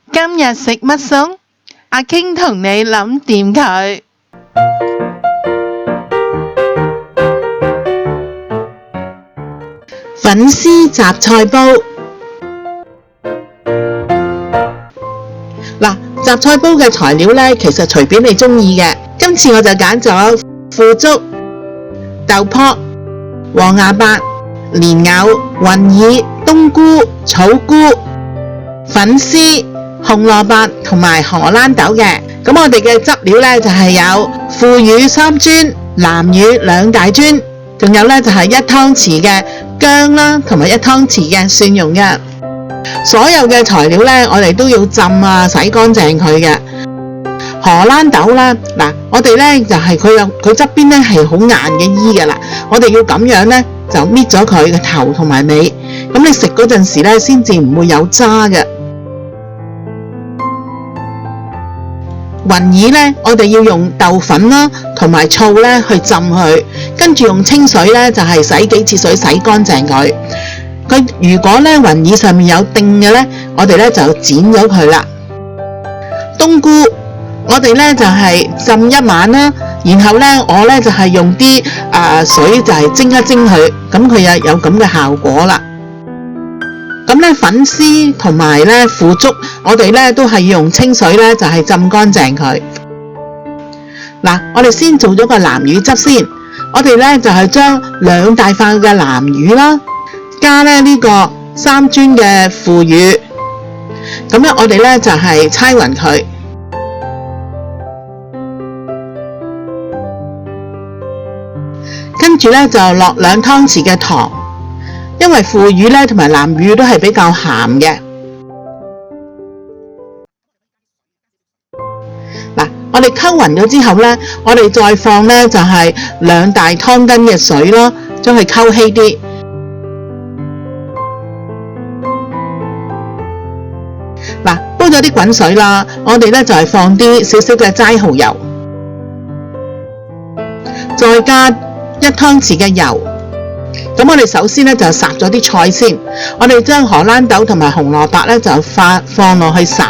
今日食乜餸？阿傾同你諗掂佢。粉絲雜菜煲。嗱，雜菜煲嘅材料呢，其實隨便你中意嘅。今次我就揀咗腐竹、豆卜、黃芽白、蓮藕、雲耳、冬菇、草菇、粉絲、紅蘿蔔同埋荷蘭豆嘅。咁我哋嘅汁料呢，就係有腐乳3磚、南乳2大磚，仲有呢，就係1湯匙嘅薑啦，同埋1湯匙嘅蒜蓉嘅。所有嘅材料呢，我哋都要浸洗乾淨佢嘅。荷蘭豆啦，嗱，我哋呢就係佢側邊呢係好硬嘅衣㗎啦，我哋要咁樣呢，就搣咗佢嘅頭同埋尾，咁你食嗰陣時呢，先至唔會有渣嘅。雲耳呢，我哋要用豆粉啦，同埋醋呢去浸佢，跟住用清水呢，就係洗幾次水洗乾淨佢。如果呢雲耳上面有釘嘅呢，我哋呢就剪咗佢啦。冬菇我哋呢就係浸1晚啦，然後呢我呢就係用啲水就係蒸一蒸佢，咁佢有咁嘅效果啦。咁呢粉絲同埋呢腐竹，我哋呢都係要用清水呢就係浸乾淨佢。嗱，我哋先做咗個南乳汁先，我哋呢就係將2大塊嘅南乳啦，加呢個3磚嘅腐乳，咁樣我哋呢就係搓勻佢，跟住呢就落2湯匙嘅糖，因為腐乳呢同埋南乳都係比較鹹嘅。嗱，我哋溝勻咗之後呢，我哋再放呢就係2大湯羹嘅水咯，將佢溝稀啲。嗱，煲咗啲滾水啦，我哋呢就係放啲少少嘅齋蠔油，再加1湯匙嘅油。咁我哋首先呢就烚咗啲菜先，我哋將荷蘭豆同埋紅蘿蔔呢就放落去烚。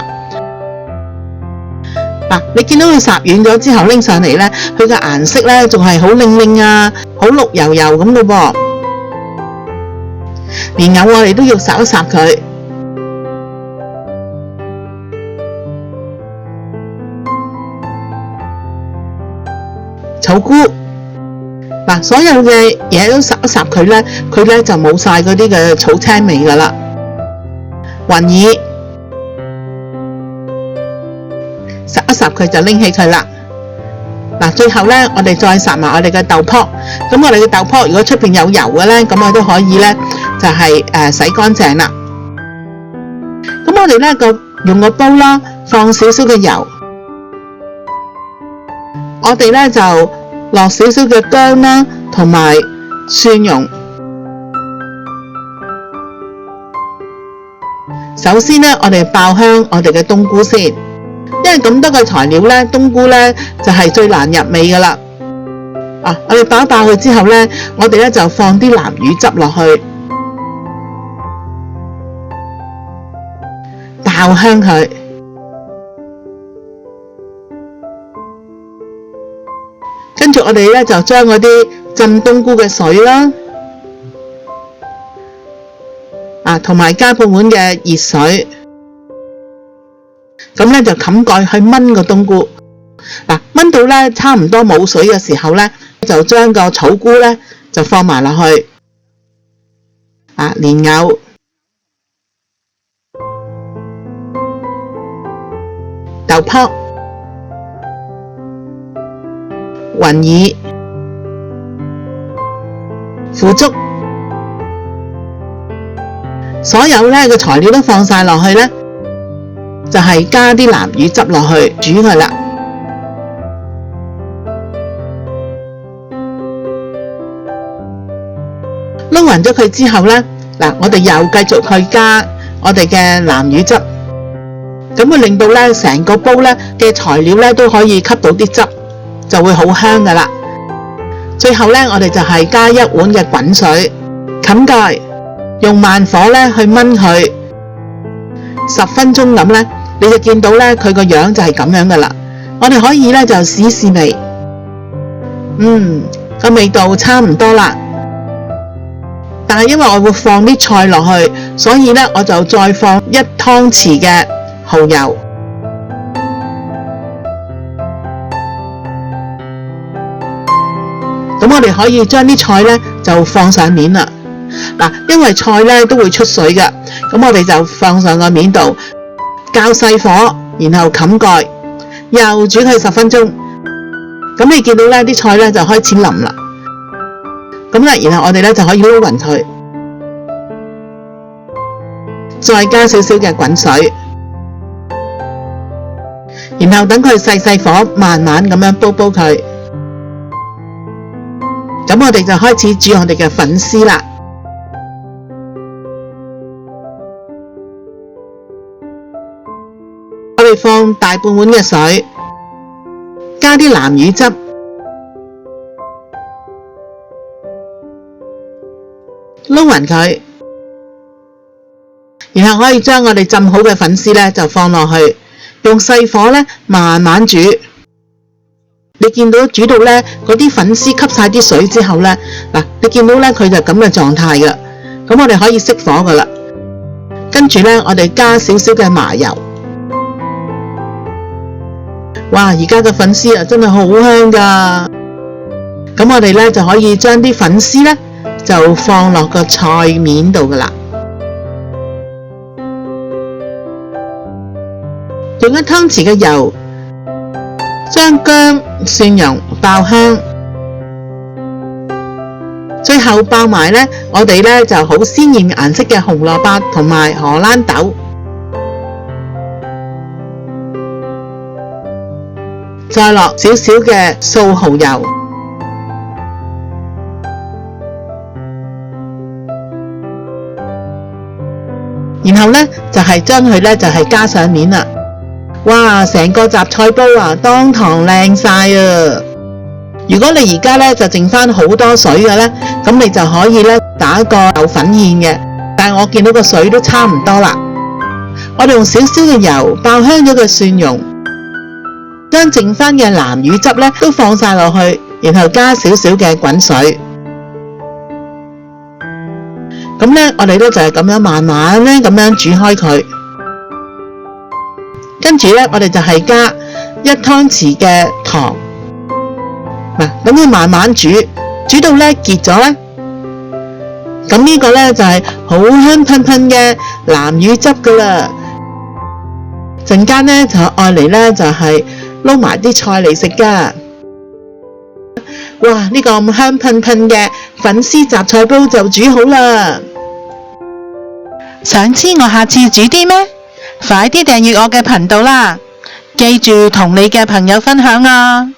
嗱，你見到佢烚軟咗之後拎上嚟呢，佢嘅顏色呢仲係好靚靚好綠油油咁嘅噃。蓮藕我哋都要烚一烚佢。草菇，嗱，所有嘅嘢都烚一烚佢呢，佢呢就冇晒嗰啲嘅草青味噶啦。雲耳，烚一烚佢就拎起佢啦。嗱，最後呢，我哋再烚埋我哋嘅豆卜。咁我哋嘅豆卜如果出邊有油嘅呢，咁我都可以呢，就係洗乾淨啦。咁我哋呢用個煲啦，放少少嘅油。我哋呢就落少少嘅薑啦，同埋蒜蓉。首先呢，我哋爆香我哋嘅冬菇先，因為咁多嘅材料呢，冬菇呢就係最難入味噶啦。我哋爆一爆佢之後呢，我哋呢就放啲南乳汁落去，爆香佢。跟住我哋呢就將嗰啲浸冬菇嘅水啦，同埋加半碗嘅熱水，咁呢就冚蓋去燜個冬菇。燜到呢差唔多冇水嘅時候呢，就將個草菇呢就放埋落去，蓮藕、豆卜、雲耳、腐竹，所有呢個材料都放晒落去呢，就係加啲南乳汁落去煮佢啦。撈勻咗佢之後呢，我哋又繼續去加我哋嘅南乳汁，咁會令到呢成個煲呢嘅材料呢都可以吸到啲汁，就會好香噶啦。最後呢，我哋就係加1碗嘅滾水，冚蓋，用慢火呢去燜佢10分鐘咁呢，你就見到咧佢個樣就係咁樣噶啦。我哋可以咧就試試味，個味道差唔多啦。但係因為我會放啲菜落去，所以咧我就再放1湯匙嘅蠔油。咁我哋可以將啲菜咧就放上面啦。嗱，因為菜咧都會出水㗎，咁我哋就放上個面度，較細火，然後冚蓋，又煮佢10分鐘。咁你見到咧啲菜咧就開始腍啦。咁咧，然後我哋咧就可以撈勻佢，再加少少嘅滾水，然後等佢細火慢慢咁樣煲佢。咁我哋就開始煮我哋嘅粉絲啦。我哋放大半碗嘅水，加啲南乳汁，撈勻佢，然後可以將我哋浸好嘅粉絲咧就放落去，用細火咧慢慢煮。你見到煮到咧嗰啲粉絲吸晒啲水之後咧，嗱，你見到咧佢就咁嘅狀態㗎。咁我哋可以熄火㗎啦。跟住咧，我哋加少少嘅麻油。哇！而家嘅粉絲啊，真係好香㗎。咁我哋咧就可以將啲粉絲咧就放落個菜面度㗎啦。用1湯匙嘅油，將薑、蒜蓉爆香，最後爆埋咧，我哋咧就好鮮豔顏色嘅紅蘿蔔同埋荷蘭豆，再落少少嘅素蠔油，然後咧就係將佢咧就係加上面啦。哇！成個雜菜煲啊，當堂靚晒啊！如果你而家咧就剩翻好多水嘅咧，咁你就可以咧打個豆粉芡嘅。但係我見到個水都差唔多啦。我哋用少少嘅油爆香咗嘅蒜蓉，將剩翻嘅南乳汁咧都放晒落去，然後加少少嘅滾水。咁咧，我哋咧就係咁樣慢慢咧咁樣煮開佢。跟住咧，我哋就係加1湯匙嘅糖，嗱，等佢慢慢煮，煮到咧結咗咧，咁呢個咧就係好香噴噴嘅南乳汁噶啦。陣間咧就愛嚟咧就係撈埋啲菜嚟食噶。哇！呢個咁香噴噴嘅粉絲雜菜煲就煮好啦。想知我下次煮啲咩？快啲訂閱我嘅頻道啦！記住同你嘅朋友分享啊！